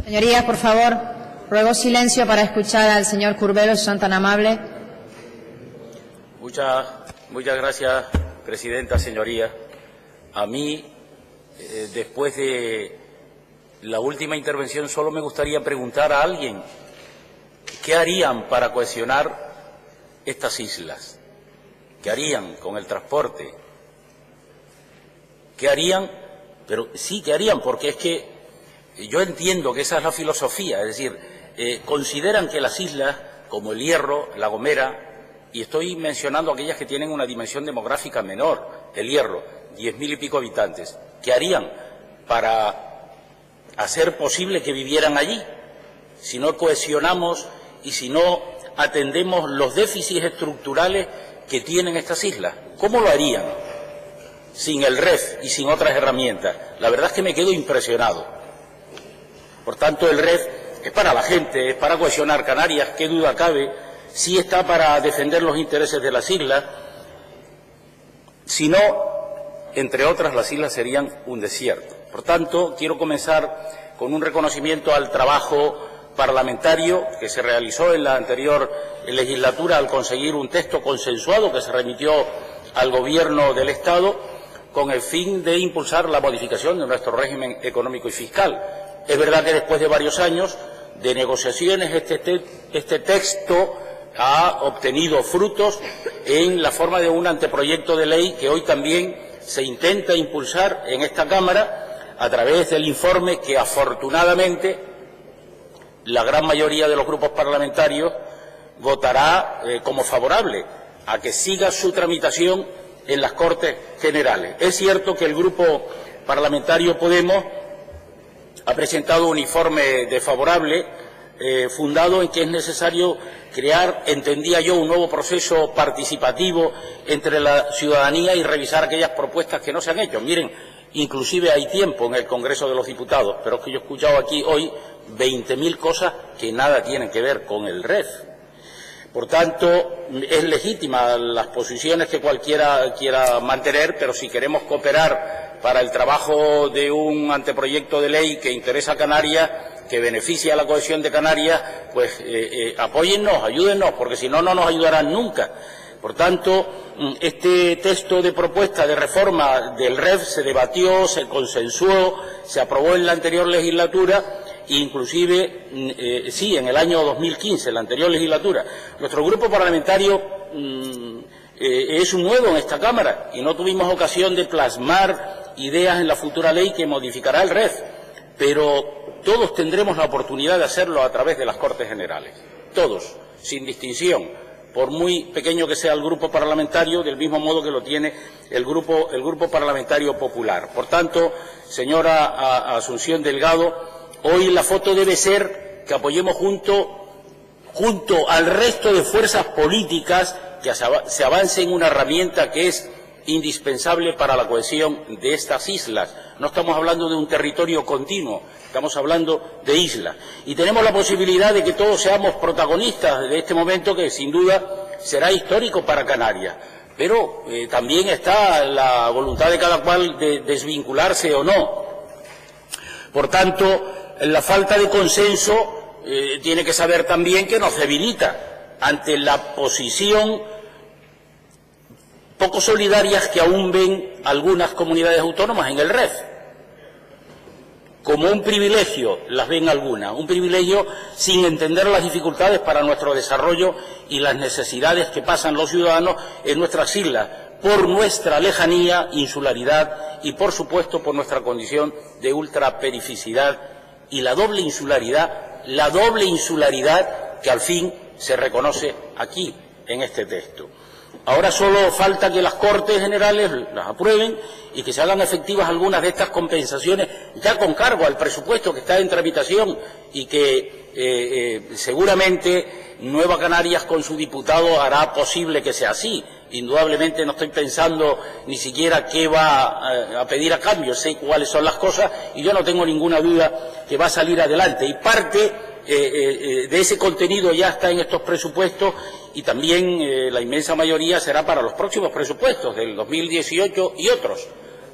Señorías, por favor, ruego silencio para escuchar al señor Curbelo, si son tan amables. Muchas gracias, presidenta, señoría. A mí, después de la última intervención, solo me gustaría preguntar a alguien qué harían para cohesionar estas islas, qué harían con el transporte, qué harían, pero sí que harían, porque es que yo entiendo que esa es la filosofía, es decir, consideran que las islas, como El Hierro, La Gomera, y estoy mencionando aquellas que tienen una dimensión demográfica menor, El Hierro, 10.000 y pico habitantes, ¿qué harían para hacer posible que vivieran allí? Si no cohesionamos y si no atendemos los déficits estructurales que tienen estas islas, ¿cómo lo harían sin el REF y sin otras herramientas? La verdad es que me quedo impresionado. Por tanto, el REF es para la gente, es para cohesionar Canarias, qué duda cabe, sí está para defender los intereses de las islas, si no, entre otras, las islas serían un desierto. Por tanto, quiero comenzar con un reconocimiento al trabajo parlamentario que se realizó en la anterior legislatura al conseguir un texto consensuado que se remitió al Gobierno del Estado con el fin de impulsar la modificación de nuestro régimen económico y fiscal. Es verdad que después de varios años de negociaciones este texto ha obtenido frutos en la forma de un anteproyecto de ley que hoy también se intenta impulsar en esta Cámara a través del informe que afortunadamente la gran mayoría de los grupos parlamentarios votará como favorable a que siga su tramitación en las Cortes Generales. Es cierto que el Grupo Parlamentario Podemos ha presentado un informe desfavorable fundado en que es necesario crear, entendía yo, un nuevo proceso participativo entre la ciudadanía y revisar aquellas propuestas que no se han hecho. Miren, inclusive hay tiempo en el Congreso de los Diputados, pero es que yo he escuchado aquí hoy 20.000 cosas que nada tienen que ver con el REF. Por tanto, es legítima las posiciones que cualquiera quiera mantener, pero si queremos cooperar para el trabajo de un anteproyecto de ley que interesa a Canarias, que beneficia a la cohesión de Canarias, pues apóyennos, ayúdennos, porque si no, no nos ayudarán nunca. Por tanto, este texto de propuesta de reforma del REF se debatió, se consensuó, se aprobó en la anterior legislatura, inclusive, sí, en el año 2015, la anterior legislatura. Nuestro grupo parlamentario es un nuevo en esta Cámara y no tuvimos ocasión de plasmar ideas en la futura ley que modificará el REF, pero todos tendremos la oportunidad de hacerlo a través de las Cortes Generales, todos, sin distinción, por muy pequeño que sea el grupo parlamentario, del mismo modo que lo tiene el grupo parlamentario popular. Por tanto, señora Asunción Delgado, hoy la foto debe ser que apoyemos junto al resto de fuerzas políticas que se avance en una herramienta que es indispensable para la cohesión de estas islas. No estamos hablando de un territorio continuo, estamos hablando de islas. Y tenemos la posibilidad de que todos seamos protagonistas de este momento que, sin duda, será histórico para Canarias. Pero también está la voluntad de cada cual de desvincularse o no. Por tanto, la falta de consenso tiene que saber también que nos debilita ante la posición poco solidarias que aún ven algunas comunidades autónomas en el REF. Como un privilegio las ven algunas, un privilegio sin entender las dificultades para nuestro desarrollo y las necesidades que pasan los ciudadanos en nuestras islas, por nuestra lejanía, insularidad y, por supuesto, por nuestra condición de ultraperificidad y la doble insularidad que al fin se reconoce aquí en este texto. Ahora solo falta que las Cortes Generales las aprueben y que se hagan efectivas algunas de estas compensaciones ya con cargo al presupuesto que está en tramitación y que seguramente Nueva Canarias con su diputado hará posible que sea así. Indudablemente no estoy pensando ni siquiera qué va a pedir a cambio, sé cuáles son las cosas y yo no tengo ninguna duda que va a salir adelante. Y parte de ese contenido ya está en estos presupuestos y también la inmensa mayoría será para los próximos presupuestos del 2018 y otros.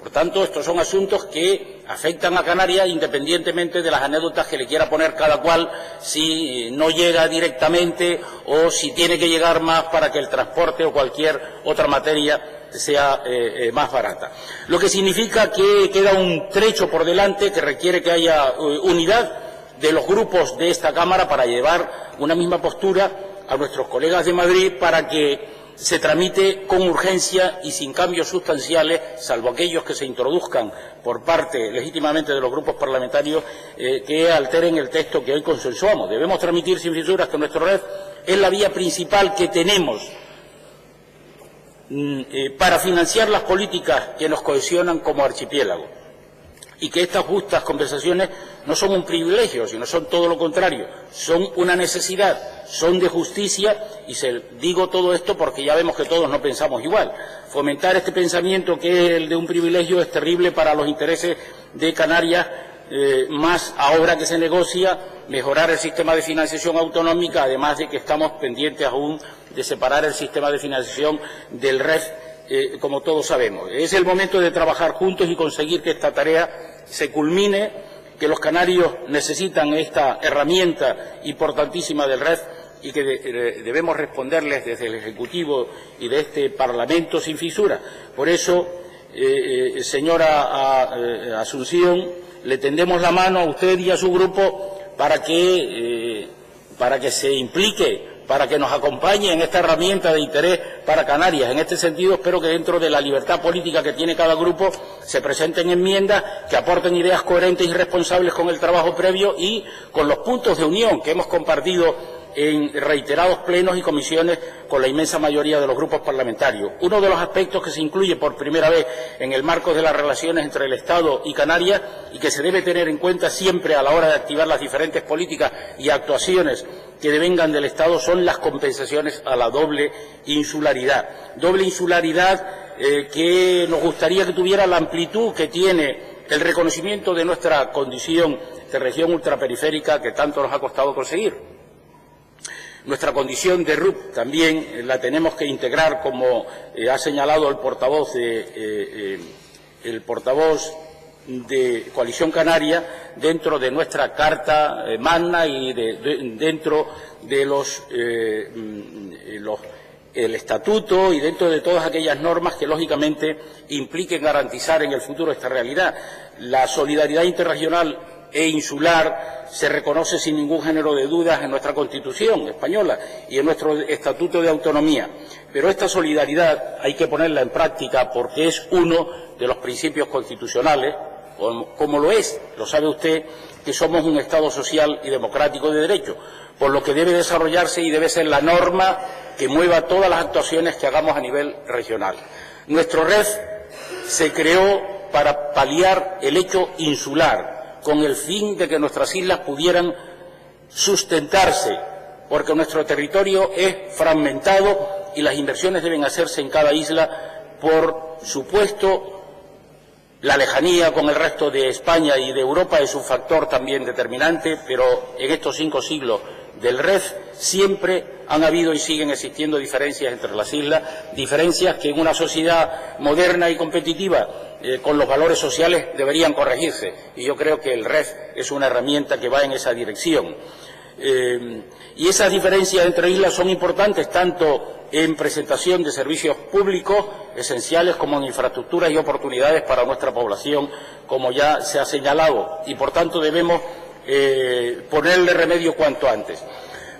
Por tanto, estos son asuntos que afectan a Canarias independientemente de las anécdotas que le quiera poner cada cual, si no llega directamente o si tiene que llegar más para que el transporte o cualquier otra materia sea más barata. Lo que significa que queda un trecho por delante que requiere que haya unidad de los grupos de esta Cámara para llevar una misma postura a nuestros colegas de Madrid para que se tramite con urgencia y sin cambios sustanciales, salvo aquellos que se introduzcan por parte legítimamente de los grupos parlamentarios que alteren el texto que hoy consensuamos. Debemos transmitir sin fisuras que nuestro red es la vía principal que tenemos para financiar las políticas que nos cohesionan como archipiélago, y que estas justas compensaciones no son un privilegio, sino son todo lo contrario, son una necesidad, son de justicia, y digo todo esto porque ya vemos que todos no pensamos igual. Fomentar este pensamiento que es el de un privilegio es terrible para los intereses de Canarias, más ahora que se negocia mejorar el sistema de financiación autonómica, además de que estamos pendientes aún de separar el sistema de financiación del REF, como todos sabemos. Es el momento de trabajar juntos y conseguir que esta tarea se culmine, que los canarios necesitan esta herramienta importantísima del REF y que debemos responderles desde el Ejecutivo y de este Parlamento sin fisura. Por eso, señora Asunción, le tendemos la mano a usted y a su grupo para que se implique, para que nos acompañe en esta herramienta de interés para Canarias. En este sentido, espero que dentro de la libertad política que tiene cada grupo se presenten enmiendas que aporten ideas coherentes y responsables con el trabajo previo y con los puntos de unión que hemos compartido en reiterados plenos y comisiones con la inmensa mayoría de los grupos parlamentarios. Uno de los aspectos que se incluye por primera vez en el marco de las relaciones entre el Estado y Canarias y que se debe tener en cuenta siempre a la hora de activar las diferentes políticas y actuaciones que devengan del Estado son las compensaciones a la doble insularidad. Doble insularidad que nos gustaría que tuviera la amplitud que tiene el reconocimiento de nuestra condición de región ultraperiférica que tanto nos ha costado conseguir. Nuestra condición de RUP también la tenemos que integrar, como ha señalado el portavoz de Coalición Canaria, dentro de nuestra Carta Magna y dentro de el Estatuto y dentro de todas aquellas normas que, lógicamente, impliquen garantizar en el futuro esta realidad. La solidaridad interregional e insular se reconoce sin ningún género de dudas en nuestra Constitución española y en nuestro Estatuto de Autonomía. Pero esta solidaridad hay que ponerla en práctica porque es uno de los principios constitucionales, como lo es, lo sabe usted, que somos un Estado social y democrático de derecho, por lo que debe desarrollarse y debe ser la norma que mueva todas las actuaciones que hagamos a nivel regional. Nuestro REF se creó para paliar el hecho insular, con el fin de que nuestras islas pudieran sustentarse, porque nuestro territorio es fragmentado y las inversiones deben hacerse en cada isla. Por supuesto, la lejanía con el resto de España y de Europa es un factor también determinante, pero en estos 5 siglos del REF siempre han habido y siguen existiendo diferencias entre las islas, diferencias que en una sociedad moderna y competitiva con los valores sociales deberían corregirse, y yo creo que el REF es una herramienta que va en esa dirección. Y esas diferencias entre islas son importantes tanto en presentación de servicios públicos esenciales como en infraestructuras y oportunidades para nuestra población, como ya se ha señalado, y por tanto debemos ponerle remedio cuanto antes.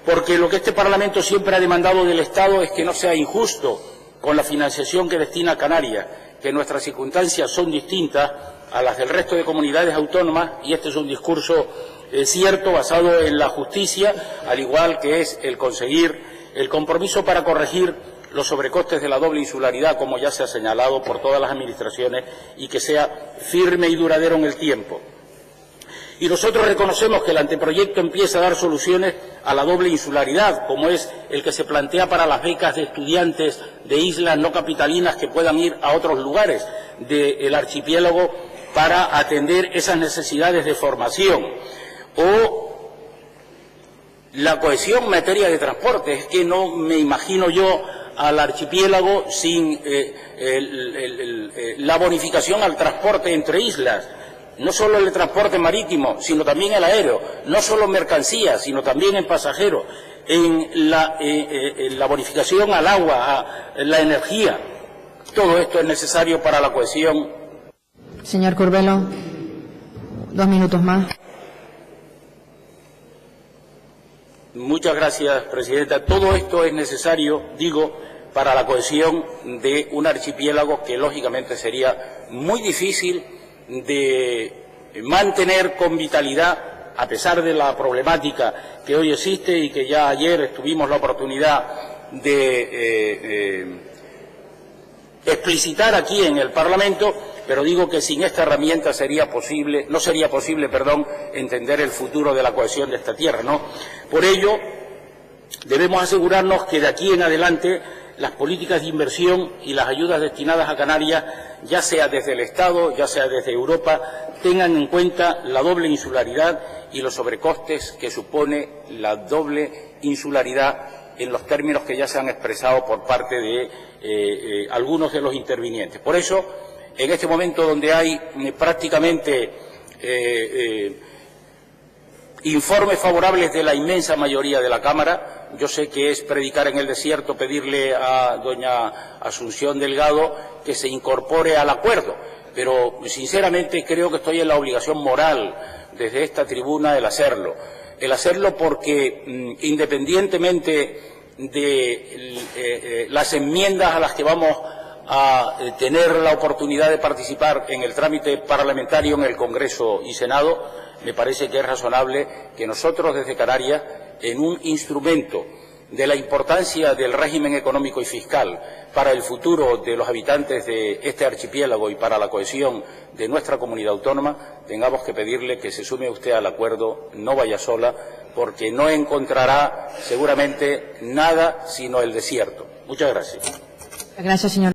Porque lo que este Parlamento siempre ha demandado del Estado es que no sea injusto con la financiación que destina a Canarias, que nuestras circunstancias son distintas a las del resto de comunidades autónomas, y este es un discurso cierto, basado en la justicia, al igual que es el conseguir el compromiso para corregir los sobrecostes de la doble insularidad, como ya se ha señalado por todas las administraciones, y que sea firme y duradero en el tiempo. Y nosotros reconocemos que el anteproyecto empieza a dar soluciones a la doble insularidad, como es el que se plantea para las becas de estudiantes de islas no capitalinas que puedan ir a otros lugares del archipiélago para atender esas necesidades de formación. O la cohesión en materia de transporte. Es que no me imagino yo al archipiélago sin la bonificación al transporte entre islas, no solo el transporte marítimo, sino también el aéreo, no solo mercancías, sino también en pasajeros, en la bonificación al agua, a la energía. Todo esto es necesario para la cohesión. Señor Curbelo, 2 minutos más. Muchas gracias, Presidenta. Todo esto es necesario, digo, para la cohesión de un archipiélago que lógicamente sería muy difícil de mantener con vitalidad, a pesar de la problemática que hoy existe y que ya ayer tuvimos la oportunidad de explicitar aquí en el Parlamento, pero digo que sin esta herramienta no sería posible, entender el futuro de la cohesión de esta tierra, ¿no? Por ello, debemos asegurarnos que de aquí en adelante las políticas de inversión y las ayudas destinadas a Canarias, ya sea desde el Estado, ya sea desde Europa, tengan en cuenta la doble insularidad y los sobrecostes que supone la doble insularidad en los términos que ya se han expresado por parte de algunos de los intervinientes. Por eso, en este momento donde hay prácticamente informes favorables de la inmensa mayoría de la Cámara, yo sé que es predicar en el desierto pedirle a doña Asunción Delgado que se incorpore al acuerdo, pero sinceramente creo que estoy en la obligación moral desde esta tribuna el hacerlo porque independientemente de las enmiendas a las que vamos a tener la oportunidad de participar en el trámite parlamentario en el Congreso y Senado, me parece que es razonable que nosotros desde Canarias, en un instrumento de la importancia del régimen económico y fiscal para el futuro de los habitantes de este archipiélago y para la cohesión de nuestra comunidad autónoma, tengamos que pedirle que se sume usted al acuerdo, no vaya sola, porque no encontrará seguramente nada sino el desierto. Muchas gracias. Gracias, señor.